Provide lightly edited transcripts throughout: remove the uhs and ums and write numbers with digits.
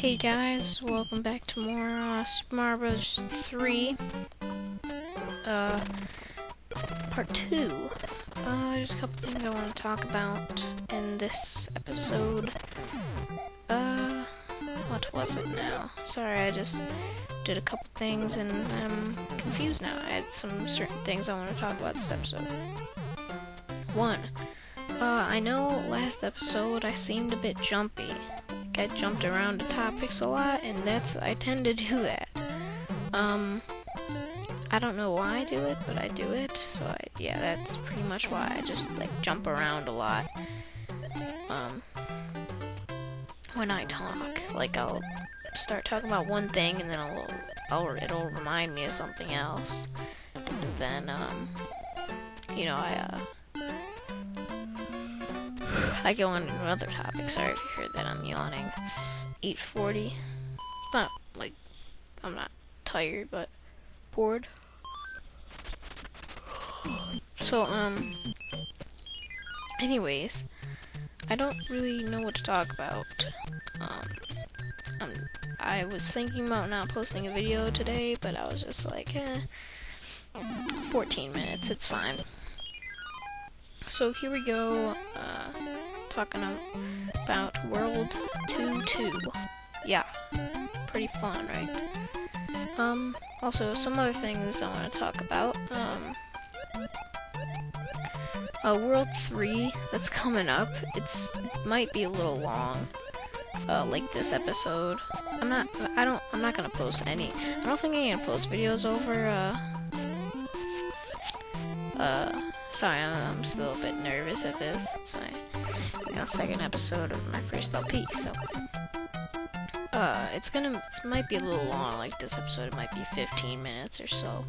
Hey guys, welcome back to more Super Mario Bros. 3, part 2. There's a couple things I want to talk about in this episode. What was it now? Sorry, I just did a couple things and I'm confused now. I had some certain things I want to talk about this episode. 1. I know last episode I seemed a bit jumpy. I jumped around the topics a lot, and I tend to do that. I don't know why I do it, but I do it. So yeah, that's pretty much why I just jump around a lot. When I talk, I'll start talking about one thing, and then it'll remind me of something else, and then I go on to another topic. Sorry if you heard that I'm yawning. It's 8:40. Not I'm not tired, but bored. So, anyways, I don't really know what to talk about. I was thinking about not posting a video today, but I was just 14 minutes, it's fine. So here we go, talking about World 2-2. Yeah, pretty fun, right? Also, some other things I want to talk about. World 3 that's coming up. Might be a little long, like this episode. I'm not gonna post any. I don't think I'm gonna post videos over. Sorry, I'm still a bit nervous at this. It's my, second episode of my first LP, so. It might be a little long, like this episode. It might be 15 minutes or so.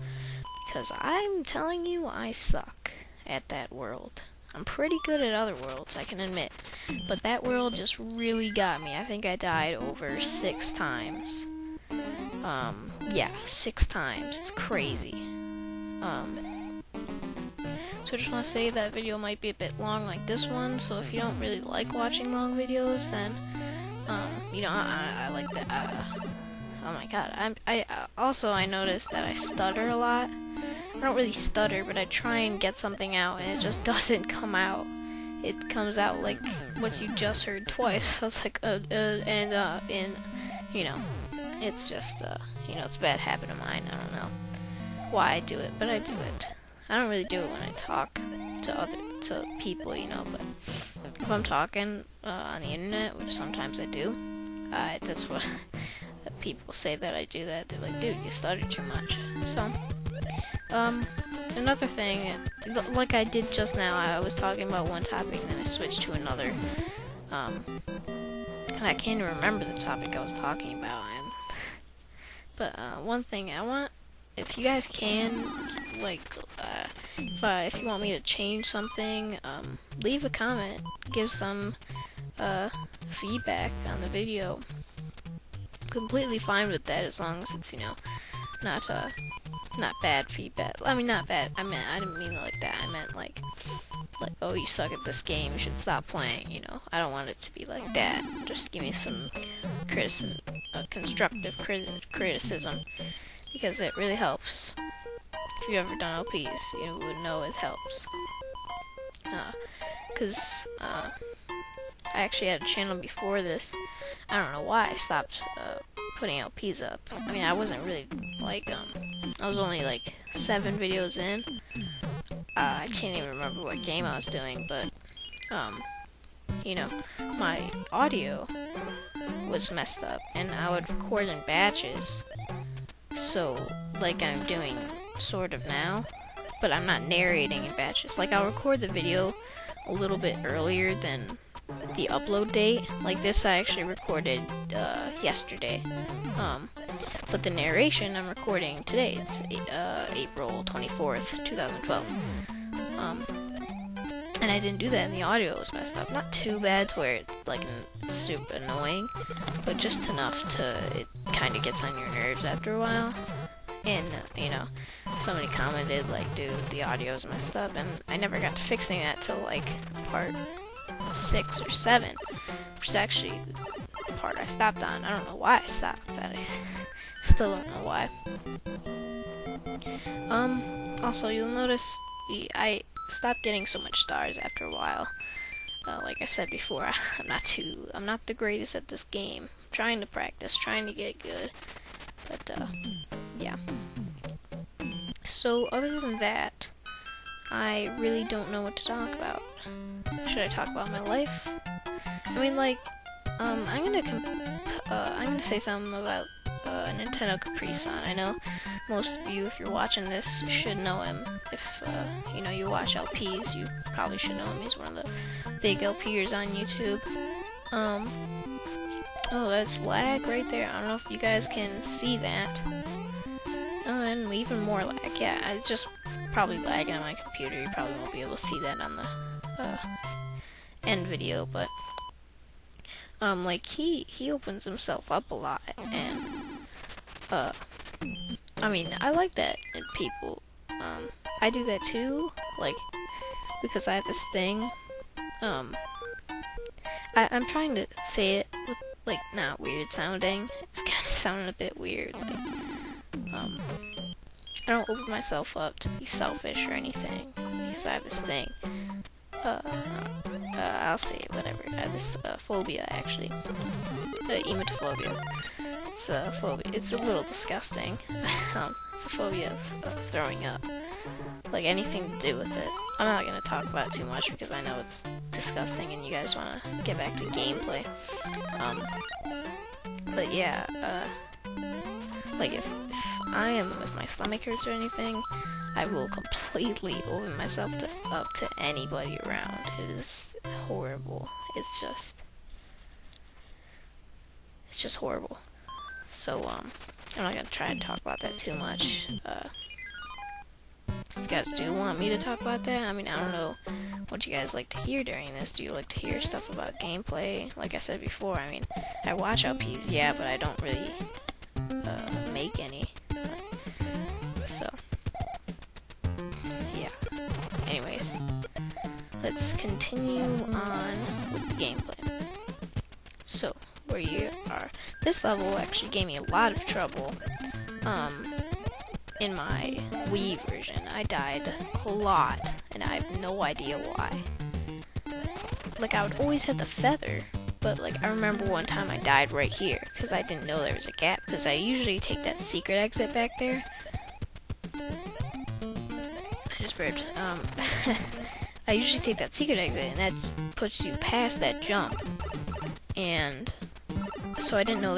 Because I'm telling you, I suck at that world. I'm pretty good at other worlds, I can admit. But that world just really got me. I think I died over 6 times. Yeah, 6 times. It's crazy. So I just want to say that video might be a bit long like this one, so if you don't really like watching long videos, then, I like that. Oh my god. I noticed that I stutter a lot. I don't really stutter, but I try and get something out, and it just doesn't come out. It comes out like what you just heard twice. I was like, it's just, it's a bad habit of mine. I don't know why I do it, but I do it. I don't really do it when I talk to people, but if I'm talking on the internet, which sometimes I do, that's what people say that I do that. They're like, dude, you stutter too much. So, another thing, like I did just now, I was talking about one topic, and then I switched to another, and I can't even remember the topic I was talking about. But one thing I want, if you guys can, if you want me to change something, leave a comment, give some feedback on the video. Completely fine with that, as long as it's not bad feedback. I mean, not bad. I didn't mean it like that. I meant like oh, you suck at this game, you should stop playing. I don't want it to be like that. Just give me some criticism, constructive criticism, because it really helps. If you've ever done LPs, you would know it helps. Because I actually had a channel before this. I don't know why I stopped putting LPs up. I mean, I wasn't really I was only 7 videos in. I can't even remember what game I was doing, but my audio was messed up, and I would record in batches. So, I'm doing sort of now, but I'm not narrating in batches. I'll record the video a little bit earlier than the upload date. This I actually recorded yesterday. But the narration I'm recording today. It's April 24th, 2012. And I didn't do that, and the audio was messed up. Not too bad to where it's super annoying, but just enough it kind of gets on your nerves after a while. And, somebody commented, dude, the audio's messed up, and I never got to fixing that till, part 6 or 7, which is actually part I stopped on. I don't know why I stopped. I still don't know why. Also, you'll notice I stopped getting so much stars after a while. Like I said before, I'm not the greatest at this game. I'm trying to practice, trying to get good. But, yeah. So, other than that, I really don't know what to talk about. Should I talk about my life? I mean, like, I'm gonna say something about Nintendo Capri Sun. I know most of you, if you're watching this, should know him. If you know, you watch LPs, you probably should know him. He's one of the big LPers on YouTube. Oh, that's lag right there. I don't know if you guys can see that. Oh, and even more lag. Yeah, it's just probably lagging on my computer. You probably won't be able to see that on the end video, but like he opens himself up a lot, and I mean, I like that in people. I do that too, like, because I have this thing. I'm trying to say it with, like, not weird sounding. It's kind of sounding a bit weird. Like, I don't open myself up to be selfish or anything, because I have this thing. I'll say it, whatever. I have this phobia, actually. Emetophobia. It's a phobia. It's a little disgusting. It's a phobia of throwing up. Like, anything to do with it. I'm not gonna talk about it too much because I know it's disgusting and you guys wanna get back to gameplay. But yeah, like if my stomach hurts or anything, I will completely open myself up to anybody around. It is horrible. It's just horrible. So, I'm not gonna try to talk about that too much. If you guys do want me to talk about that, I mean, I don't know what you guys like to hear during this. Do you like to hear stuff about gameplay? Like I said before, I mean, I watch LPs, yeah, but I don't really make any. So, yeah. Anyways, let's continue on with the gameplay. So, where you are. This level actually gave me a lot of trouble. In my Wii version, I died a lot, and I have no idea why. Like, I would always hit the feather, but, like, I remember one time I died right here, because I didn't know there was a gap, because I usually take that secret exit back there. I just burped. I usually take that secret exit, and that puts you past that jump. And so I didn't know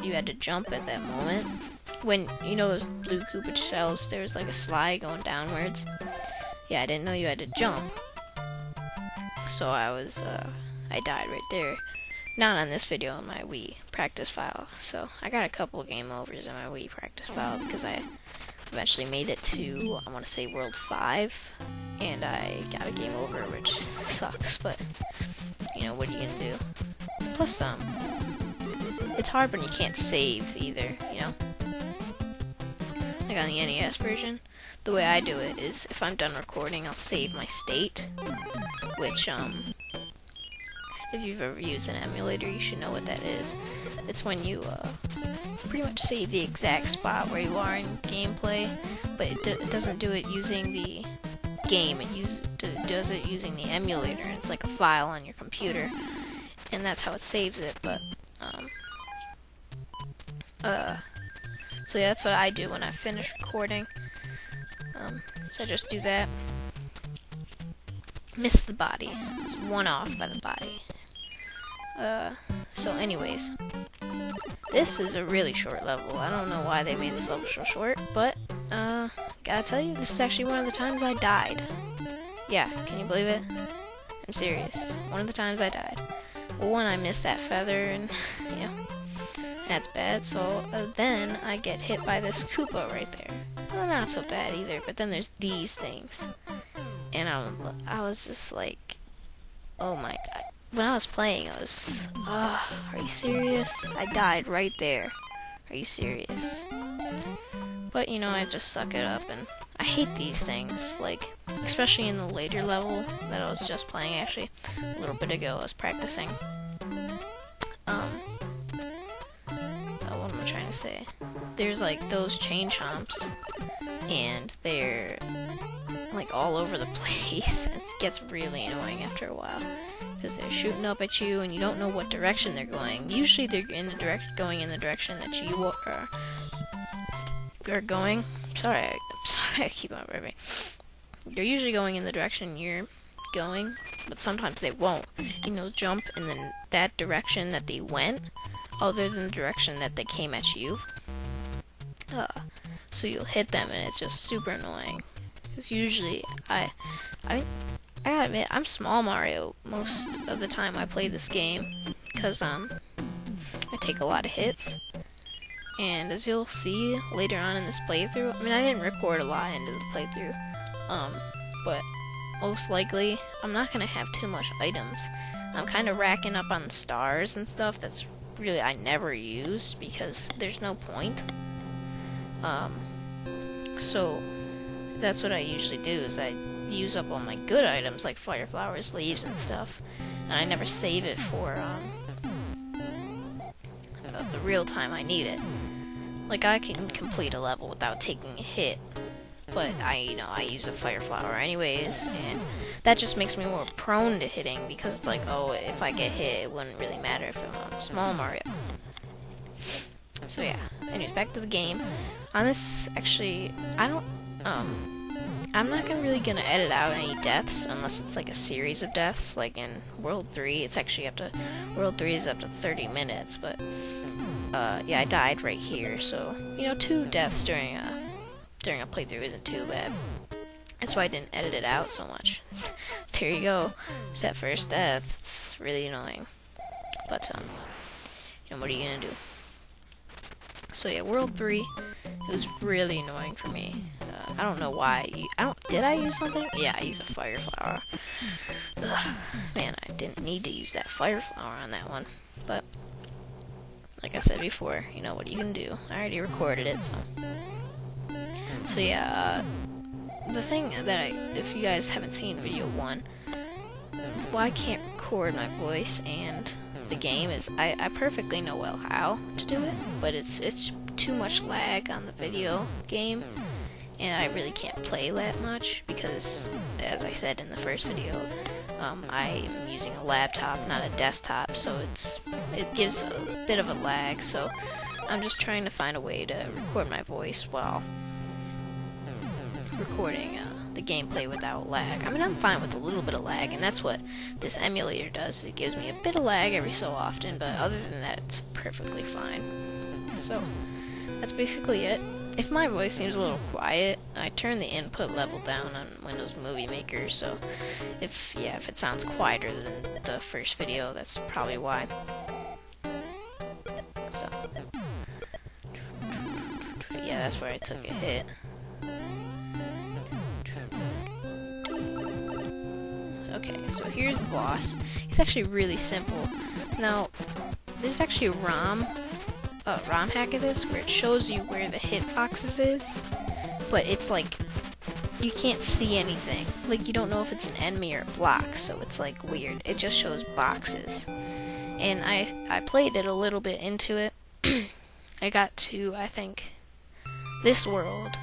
you had to jump at that moment. When, you know those blue Koopa shells, there's like a slide going downwards. Yeah, I didn't know you had to jump. So I died right there. Not on this video, in my Wii practice file. So I got a couple game overs in my Wii practice file because I eventually made it to, I want to say, World 5. And I got a game over, which sucks, but, you know, what are you gonna do? Plus, it's hard when you can't save either, you know? Like on the NES version, the way I do it is if I'm done recording, I'll save my state, which, if you've ever used an emulator, you should know what that is. It's when you, pretty much save the exact spot where you are in gameplay, but it doesn't do it using the game, it does it using the emulator, and it's like a file on your computer, and that's how it saves it, but, so yeah, that's what I do when I finish recording. So I just do that. Miss the body. It's one off by the body. So anyways. This is a really short level. I don't know why they made this level so short, but, gotta tell you, this is actually one of the times I died. Yeah, can you believe it? I'm serious. One of the times I died. Well, one, I missed that feather, and, you know, that's bad, so then I get hit by this Koopa right there. Well, not so bad either, but then there's these things. And I was just like, oh my god. When I was playing, I was, are you serious? I died right there. Are you serious? But, you know, I just suck it up, and I hate these things, like, especially in the later level that I was just playing, actually. A little bit ago, I was practicing. trying to say. There's like those chain chomps, and they're like all over the place. It gets really annoying after a while because they're shooting up at you and you don't know what direction they're going. Usually they're going in the direction that you are going. Sorry, I keep on ripping. They're usually going in the direction you're going, but sometimes they won't. Jump in that direction that they went, other than the direction that they came at you. So you'll hit them, and it's just super annoying. Because usually, I gotta admit, I'm small Mario most of the time I play this game, because I take a lot of hits. And as you'll see later on in this playthrough, I mean, I didn't record a lot into the playthrough, but most likely, I'm not gonna have too much items. I'm kind of racking up on stars and stuff that's really I never use because there's no point. So that's what I usually do is I use up all my good items like fire flowers, leaves, and stuff, and I never save it for the real time I need it. Like I can complete a level without taking a hit, but I use a fire flower anyways, and that just makes me more prone to hitting because it's like, oh, if I get hit, it wouldn't really matter if I'm small Mario. So yeah, anyways, back to the game. On this, actually, I'm not really gonna edit out any deaths unless it's like a series of deaths, like in World 3, it's actually World 3 is up to 30 minutes, but, yeah, I died right here, so, 2 deaths during a playthrough isn't too bad. That's why I didn't edit it out so much. There you go. It's that first death. It's really annoying. But, what are you gonna do? So yeah, World 3 was really annoying for me. I don't know why. Did I use something? Yeah, I used a fire flower. Ugh, man, I didn't need to use that fire flower on that one. But, like I said before, what are you gonna do? I already recorded it, so. So yeah, the thing that if you guys haven't seen video 1, why I can't record my voice and the game is, I perfectly know well how to do it, but it's too much lag on the video game, and I really can't play that much, because, as I said in the first video, I am using a laptop, not a desktop, so it gives a bit of a lag, so I'm just trying to find a way to record my voice while recording the gameplay without lag. I mean, I'm fine with a little bit of lag, and that's what this emulator does. It gives me a bit of lag every so often, but other than that, it's perfectly fine. So, that's basically it. If my voice seems a little quiet, I turn the input level down on Windows Movie Maker, so if it sounds quieter than the first video, that's probably why. So, yeah, that's where I took a hit. Okay, so here's the boss. He's actually really simple. Now, there's actually a ROM hack of this where it shows you where the hitboxes is, but it's like you can't see anything. Like you don't know if it's an enemy or a block, so it's like weird. It just shows boxes. And I played it a little bit into it. I got to, I think, this world.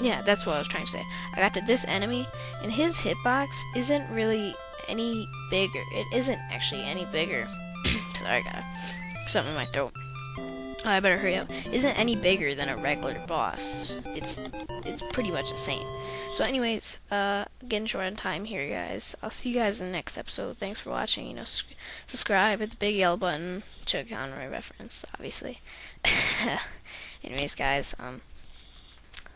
Yeah, that's what I was trying to say. I got to this enemy, and his hitbox isn't really any bigger. It isn't actually any bigger. Sorry, I got something in my throat. Oh, I better hurry up. Isn't any bigger than a regular boss. It's pretty much the same. So anyways, getting short on time here, guys. I'll see you guys in the next episode. Thanks for watching. Subscribe, hit the big yellow button. Check on my reference, obviously. Anyways, guys,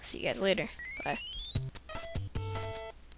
see you guys later. Bye.